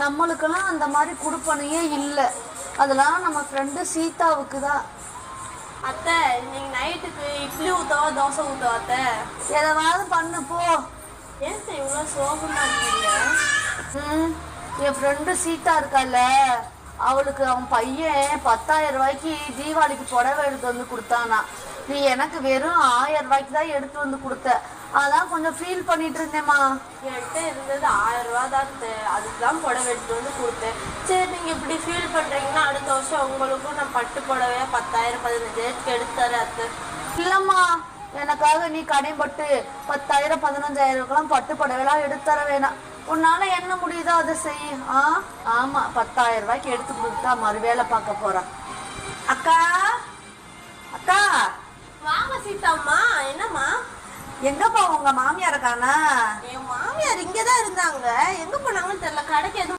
நம்மளுக்கெல்லாம் அந்த மாதிரி கொடுப்பனையே இல்லை. அதெல்லாம் நம்ம ஃப்ரெண்டு சீதாவுக்கு தான். அத்தை, நீங்க நைட்டுக்கு இட்லி ஊத்தவா தோசை ஊத்தவா அத்தை? எதாவது பண்ணு போ. ஏன் இவ்வளோ சோகமா இருக்கீங்க? என் ஃப்ரெண்டு சீதா இருக்கால, அவளுக்கு அவன் பையன் 10,000 ரூபாய்க்கு தீபாவளிக்கு புடவை எடுத்து வந்து கொடுத்தானா. நீ எனக்கு வெறும் 1000 ரூபாய்க்கு தான் எடுத்து வந்து கொடுத்த. அதான் கொஞ்சம் ஃபீல் பண்ணிட்டு இருந்தேம்மா. என்கிட்ட இருந்தது 1000 ரூபா தான், அதுக்கு தான் புடவை எடுத்து வந்து கொடுத்தேன். சரி, நீங்கள் இப்படி ஃபீல் பண்ணுறீங்கன்னா அடுத்த வருஷம் உங்களுக்கும் நான் பட்டு புடவையா 10,000 15,000 எடுத்து தரேன் அத்தை. இல்லைம்மா, எனக்காக நீ கடைப்பட்டு 10,000 15,000க்கெல்லாம் பட்டு புடவைலாம் எடுத்து தர வேணாம். உன்னால என்ன முடியுதோ அதை செய். ஆமா, 10,000 ரூபாய்க்கு எடுத்து கொடுத்தா மறு வேலை பார்க்க போறான். அக்கா அக்கா, வாங்க சீதாம்மா. என்னம்மா? எங்கப்பா உங்க மாமியார் இருக்கானா? என் மாமியார் இங்கே தான் இருந்தாங்க. எங்கே போனாங்கன்னு தெரியல. கடைக்கு எதுவும்